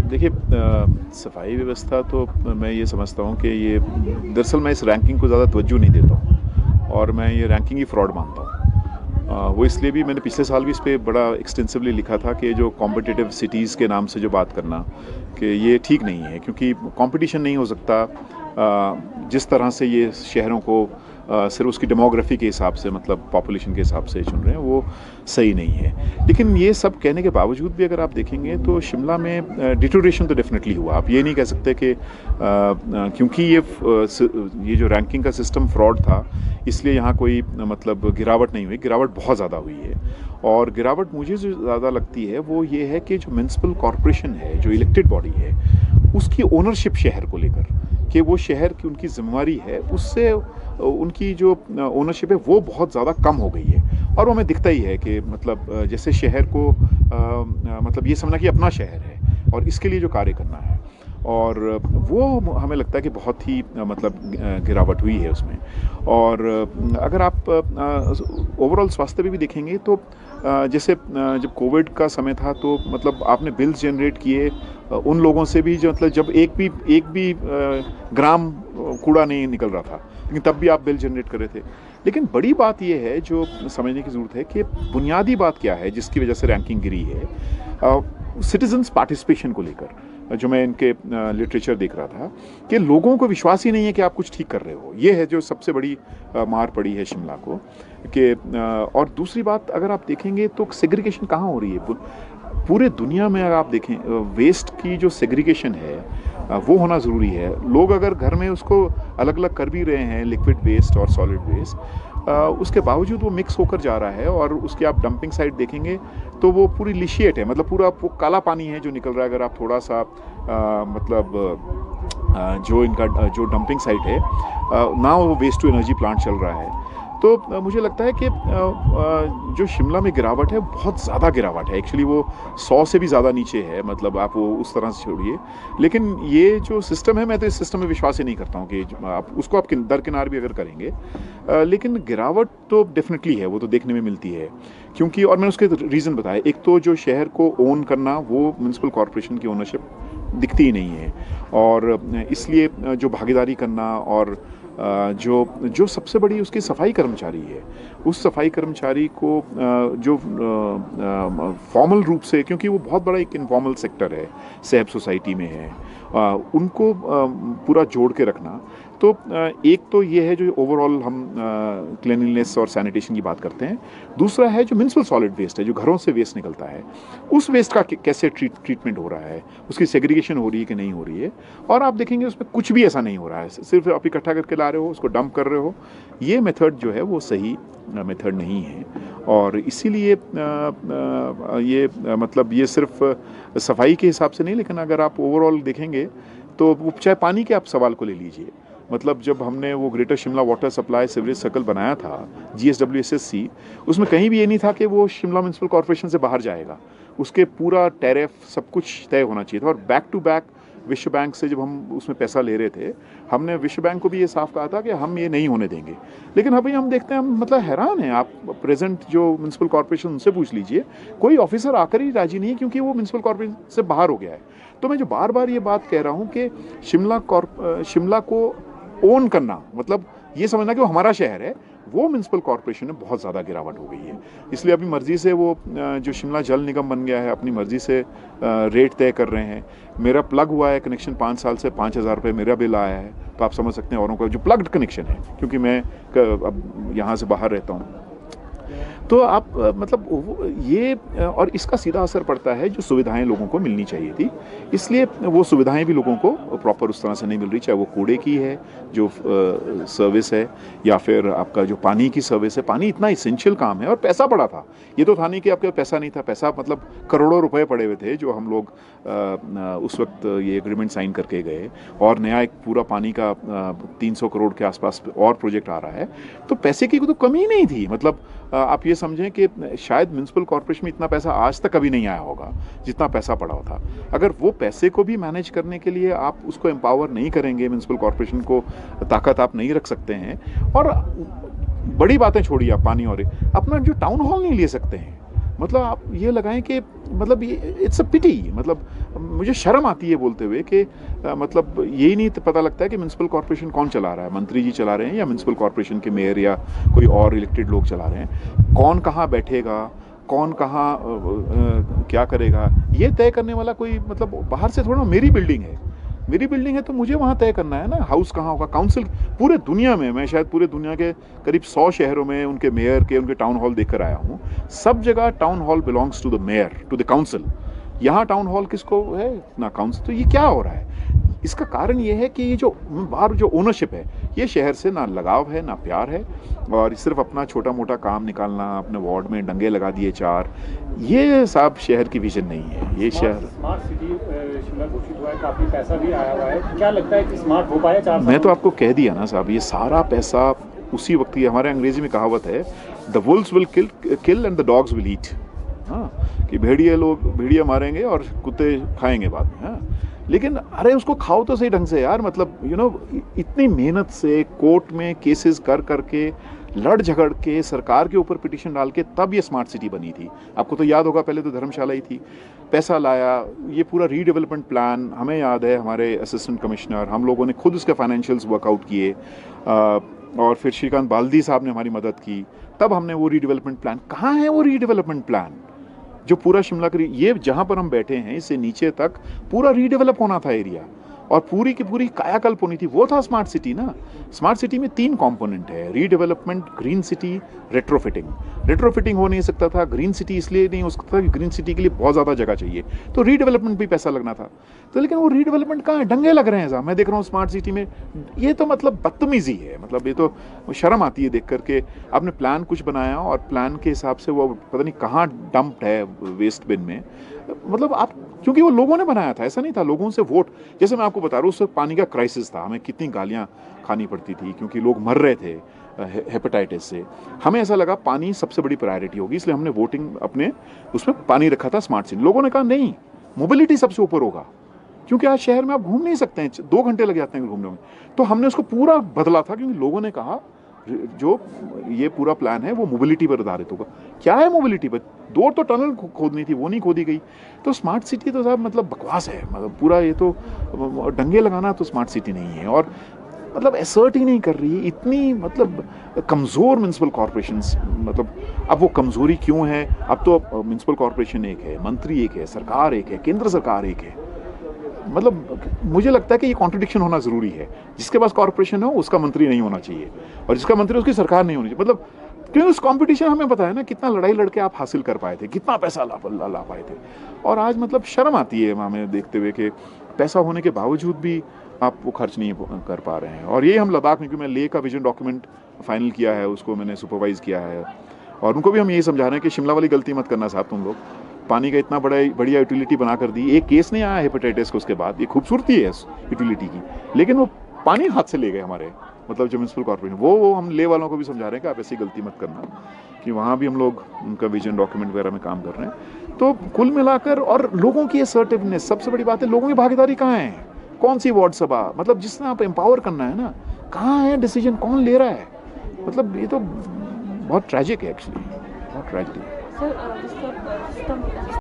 देखिए सफाई व्यवस्था तो मैं ये समझता हूँ कि ये दरअसल मैं इस रैंकिंग को ज़्यादा तवज्जो नहीं देता हूँ और मैं ये रैंकिंग ही फ्रॉड मानता हूँ। वो इसलिए भी मैंने पिछले साल भी इस पे बड़ा एक्सटेंसिवली लिखा था कि जो कॉम्पिटिटिव सिटीज़ के नाम से जो बात करना कि ये ठीक नहीं है, क्योंकि कंपटीशन नहीं हो सकता। जिस तरह से ये शहरों को सिर्फ उसकी डेमोग्राफी के हिसाब से, मतलब पॉपुलेशन के हिसाब से चुन रहे हैं, वो सही नहीं है। लेकिन ये सब कहने के बावजूद भी अगर आप देखेंगे तो शिमला में डिटोरेशन तो डेफिनेटली हुआ। आप ये नहीं कह सकते कि क्योंकि ये जो रैंकिंग का सिस्टम फ्रॉड था इसलिए यहाँ कोई मतलब गिरावट नहीं हुई। गिरावट बहुत ज़्यादा हुई है, और गिरावट मुझे जो ज़्यादा लगती है वो ये है कि जो म्यूनसिपल कॉरपोरेशन है, जो इलेक्टेड बॉडी है, उसकी ओनरशिप शहर को लेकर, कि वो शहर की उनकी जिम्मेवारी है, उससे उनकी जो ओनरशिप है वो बहुत ज़्यादा कम हो गई है। और वो हमें दिखता ही है कि मतलब जैसे शहर को मतलब ये समझना कि अपना शहर है और इसके लिए जो कार्य करना है, और वो हमें लगता है कि बहुत ही मतलब गिरावट हुई है उसमें। और अगर आप ओवरऑल स्वास्थ्य पे भी देखेंगे तो जैसे जब कोविड का समय था तो मतलब आपने बिल्स जनरेट किए उन लोगों से भी जो मतलब जब एक भी ग्राम कूड़ा नहीं निकल रहा था, लेकिन तब भी आप बिल जनरेट कर रहे थे। लेकिन बड़ी बात यह है जो समझने की ज़रूरत है कि बुनियादी बात क्या है जिसकी वजह से रैंकिंग गिरी है। सिटीजन्स पार्टिसिपेशन को लेकर जो मैं इनके लिटरेचर देख रहा था कि लोगों को विश्वास ही नहीं है कि आप कुछ ठीक कर रहे हो। ये है जो सबसे बड़ी मार पड़ी है शिमला को कि और दूसरी बात अगर आप देखेंगे तो सेग्रीगेशन कहाँ हो रही है पूरे दुनिया में। अगर आप देखें वेस्ट की जो सेग्रीगेशन है वो होना ज़रूरी है। लोग अगर घर में उसको अलग अलग कर भी रहे हैं, लिक्विड वेस्ट और सॉलिड वेस्ट, उसके बावजूद वो मिक्स होकर जा रहा है। और उसकी आप डंपिंग साइट देखेंगे तो वो पूरी लिशिएट है, मतलब पूरा वो काला पानी है जो निकल रहा है। अगर आप थोड़ा सा जो इनका जो डंपिंग साइट है ना, वो वेस्ट टू एनर्जी प्लांट चल रहा है। तो मुझे लगता है कि जो शिमला में गिरावट है बहुत ज़्यादा गिरावट है। एक्चुअली वो 100 से भी ज़्यादा नीचे है, मतलब आप वो उस तरह से छोड़िए। लेकिन ये जो सिस्टम है, मैं तो इस सिस्टम में विश्वास ही नहीं करता हूँ कि आप उसको आप दरकिनार भी अगर करेंगे, लेकिन गिरावट तो डेफिनेटली है, वो तो देखने में मिलती है। क्योंकि और मैंने उसके रीज़न बताया, एक तो जो शहर को ओन करना वो म्यूनसिपल कॉरपोरेशन की ओनरशिप दिखती ही नहीं है, और इसलिए जो भागीदारी करना और जो सबसे बड़ी उसकी सफाई कर्मचारी है, उस सफाई कर्मचारी को जो फॉर्मल रूप से, क्योंकि वो बहुत बड़ा एक इनफॉर्मल सेक्टर है, सहब सोसाइटी में है, उनको पूरा जोड़ के रखना। तो एक तो ये है जो ओवरऑल हम क्लीनलीनेस और सैनिटेशन की बात करते हैं। दूसरा है जो म्यूनसिपल सॉलिड वेस्ट है, जो घरों से वेस्ट निकलता है, उस वेस्ट का कैसे ट्रीटमेंट हो रहा है, उसकी सेग्रीगेशन हो रही है कि नहीं हो रही है। और आप देखेंगे उसमें कुछ भी ऐसा नहीं हो रहा है, सिर्फ आप इकट्ठा करके ला रहे हो, उसको डंप कर रहे हो। ये मेथड जो है वो सही मेथड नहीं है। और इसीलिए ये मतलब ये सिर्फ सफाई के हिसाब से नहीं, लेकिन अगर आप ओवरऑल देखेंगे तो चाहे पानी के आप सवाल को ले लीजिए। मतलब जब हमने वो greater Shimla water supply sewerage circle बनाया था GSWSSC, उसमें कहीं भी ये नहीं था कि वो शिमला म्यूनसिपल कॉरपोरेशन से बाहर जाएगा। उसके पूरा टैरिफ सब कुछ तय होना चाहिए था। और बैक टू बैक विश्व बैंक से जब हम उसमें पैसा ले रहे थे, हमने विश्व बैंक को भी ये साफ कहा था कि हम ये नहीं होने देंगे। लेकिन अभी हम देखते हैं, हम मतलब हैरान हैं। आप प्रेजेंट जो म्यूनसिपल कॉरपोरेशन उनसे पूछ लीजिए, कोई ऑफिसर आकर ही राजी नहीं है, क्योंकि वो म्यूनसिपल कॉरपोरेशन से बाहर हो गया है। तो मैं जो बार बार ये बात कह रहा हूँ कि शिमला को ओन करना, मतलब ये समझना कि वो हमारा शहर है, वो म्यूनसिपल कॉरपोरेशन में बहुत ज़्यादा गिरावट हो गई है। इसलिए अपनी मर्ज़ी से वो जो शिमला जल निगम बन गया है, अपनी मर्ज़ी से रेट तय कर रहे हैं। मेरा प्लग हुआ है कनेक्शन 5 साल से, 5,000 रुपये मेरा बिल आया है। तो आप समझ सकते हैं औरों का जो प्लग्ड कनेक्शन है, क्योंकि मैं अब यहाँ से बाहर रहता हूँ। तो आप मतलब ये और इसका सीधा असर पड़ता है जो सुविधाएं लोगों को मिलनी चाहिए थी, इसलिए वो सुविधाएं भी लोगों को प्रॉपर उस तरह से नहीं मिल रही। चाहे वो कूड़े की है जो सर्विस है, या फिर आपका जो पानी की सर्विस है। पानी इतना इसेंशियल काम है, और पैसा पड़ा था। ये तो था नहीं कि आपके पैसा नहीं था, पैसा मतलब करोड़ों रुपए पड़े हुए थे जो हम लोग उस वक्त ये एग्रीमेंट साइन करके गए। और नया एक पूरा पानी का 300 करोड़ के आसपास और प्रोजेक्ट आ रहा है। तो पैसे की तो कमी नहीं थी। मतलब आप ये समझें कि शायद म्यूनसिपल कॉरपोरेशन में इतना पैसा आज तक कभी नहीं आया होगा जितना पैसा पड़ा था। अगर वो पैसे को भी मैनेज करने के लिए आप उसको एम्पावर नहीं करेंगे, म्यूनसिपल कॉरपोरेशन को ताकत आप नहीं रख सकते हैं। और बड़ी बातें छोड़िए आप, पानी और अपना जो टाउन हॉल नहीं ले सकते हैं, मतलब आप ये लगाएं कि मतलब ये इट्स अ पिटी, मतलब मुझे शर्म आती है बोलते हुए कि मतलब यही नहीं पता लगता है कि म्यूनसिपल कॉर्पोरेशन कौन चला रहा है, मंत्री जी चला रहे हैं या म्यूनसिपल कॉर्पोरेशन के मेयर या कोई और इलेक्टेड लोग चला रहे हैं। कौन कहाँ बैठेगा, कौन कहाँ क्या करेगा, ये तय करने वाला कोई मतलब बाहर से थोड़ा, मेरी बिल्डिंग है तो मुझे वहाँ तय करना है ना, हाउस कहाँ होगा, काउंसिल। पूरे दुनिया में, मैं शायद पूरे दुनिया के करीब 100 शहरों में उनके मेयर के उनके टाउन हॉल देखकर आया हूँ। सब जगह town hall belongs to the mayor, to the council. यहाँ टाउन हॉल किसको है ना, काउंसिल। तो ये क्या हो रहा है? इसका कारण ये है कि ये जो बाहर जो ओनरशिप है, ये शहर से ना लगाव है ना प्यार है, और सिर्फ अपना छोटा मोटा काम निकालना, अपने वार्ड में डंगे लगा दिए 4, ये साहब शहर की विजन नहीं है। ये शहर स्मार्ट सिटी शिमला घोषित हुआ है, काफी पैसा भी आया हुआ है, क्या लगता है कि स्मार्ट हो पाया 4 साल? मैं तो आपको कह दिया ना साहब, ये सारा पैसा उसी वक्त की, हमारे अंग्रेजी में कहावत है, the Wolves will kill and the dogs will eat. हाँ, कि भेड़िया मारेंगे और कुत्ते खाएंगे बाद में। हाँ, लेकिन अरे उसको खाओ तो सही ढंग से यार, मतलब इतनी मेहनत से कोर्ट में केसेस कर करके, लड़ झगड़ के, सरकार के ऊपर पिटीशन डाल के तब ये स्मार्ट सिटी बनी थी। आपको तो याद होगा, पहले तो धर्मशाला ही थी, पैसा लाया, ये पूरा रीडेवलपमेंट प्लान हमें याद है, हमारे असिस्टेंट कमिश्नर, हम लोगों ने खुद उसके फाइनेंशियल्स वर्कआउट किए, और फिर श्रीकांत बाल्दी साहब ने हमारी मदद की, तब हमने वो रीडेवलपमेंट प्लान, कहाँ है वो रीडेवलपमेंट प्लान जो पूरा शिमला का, ये जहाँ पर हम बैठे हैं इससे नीचे तक पूरा रीडेवलप होना था एरिया, और पूरी की पूरी कायाकल्प होनी थी, वो था स्मार्ट सिटी ना। स्मार्ट सिटी में 3 कंपोनेंट है, redevelopment, green city, retrofitting. Retrofitting हो नहीं सकता था, ग्रीन सिटी इसलिए नहीं हो सकता था कि ग्रीन सिटी के लिए बहुत ज़्यादा जगह चाहिए, तो रीडेवलपमेंट भी पैसा लगना था। तो लेकिन वो रीडेवलपमेंट कहाँ है, डंगे लग रहे हैं साहब, मैं देख रहा हूँ स्मार्ट सिटी में। ये तो मतलब बदतमीजी है, मतलब ये तो शर्म आती है देख करके। आपने प्लान कुछ बनाया और प्लान के हिसाब से वो पता नहीं कहाँ डंप्ड है वेस्ट बिन में, मतलब आप, क्योंकि वो लोगों ने बनाया था, ऐसा नहीं था लोगों से वोट। जैसे मैं आपको बता रहा हूँ, उस वक्त पानी का क्राइसिस था, हमें कितनी गालियाँ खानी पड़ती थी क्योंकि लोग मर रहे थे हेपेटाइटिस से। हमें ऐसा लगा पानी सबसे बड़ी प्रायोरिटी होगी, इसलिए हमने वोटिंग अपने उसमें पानी रखा था स्मार्ट सिटी। लोगों ने कहा नहीं, मोबिलिटी सबसे ऊपर होगा, क्योंकि आज शहर में आप घूम नहीं सकते हैं, 2 घंटे लग जाते हैं घूमने में। तो हमने उसको पूरा बदला था, क्योंकि लोगों ने कहा जो ये पूरा प्लान है वो मोबिलिटी पर आधारित होगा। क्या है मोबिलिटी पर? 2 तो टनल खोदनी थी, वो नहीं खोदी गई। तो स्मार्ट सिटी तो साहब मतलब बकवास है, मतलब पूरा ये तो डंगे लगाना तो स्मार्ट सिटी नहीं है। और मतलब असर्ट ही नहीं कर रही, इतनी मतलब कमज़ोर म्यूनसिपल कॉर्पोरेशंस, मतलब अब वो कमज़ोरी क्यों है? अब तो म्यूनसिपल कॉर्पोरेशन एक है, मंत्री एक है, सरकार एक है, केंद्र सरकार एक है। मतलब मुझे लगता है कि ये कॉन्ट्रडिक्शन होना ज़रूरी है, जिसके पास कॉर्पोरेशन हो उसका मंत्री नहीं होना चाहिए, और जिसका मंत्री उसकी सरकार नहीं होनी चाहिए। मतलब क्योंकि उस कंपटीशन हमें पता है ना, कितना लड़ाई लड़के आप हासिल कर पाए थे, कितना पैसा ला पाए थे। और आज मतलब शर्म आती है हमें देखते हुए कि पैसा होने के बावजूद भी आप वो खर्च नहीं कर पा रहे हैं। और ये हम लद्दाख में, क्योंकि मैं लेह का विजन डॉक्यूमेंट फाइनल किया है, उसको मैंने सुपरवाइज़ किया है, और उनको भी हम यही समझा रहे हैं कि शिमला वाली गलती मत करना साहब तुम लोग। पानी का इतना बढ़िया यूटिलिटी बना कर दी, एक केस नहीं आया हेपेटाइटिस का उसके बाद, ये खूबसूरती है यूटिलिटी की, लेकिन वो पानी हाथ से ले गए हमारे, मतलब जो म्यूनसिपल कॉर्पोरेशन, वो हम ले वालों को भी समझा रहे हैं कि आप ऐसी गलती मत करना, कि वहाँ भी हम लोग उनका विजन डॉक्यूमेंट वगैरह में काम कर रहे हैं। तो कुल मिलाकर, और लोगों की असर्टिवनेस, सबसे बड़ी बात है, लोगों की भागीदारी कहाँ है? कौन सी वार्ड सभा, मतलब जिसने आप एम्पावर करना है ना, कहाँ है डिसीजन, कौन ले रहा है? मतलब ये तो बहुत ट्रैजिक है एक्चुअली, बहुत ट्रैजिक है।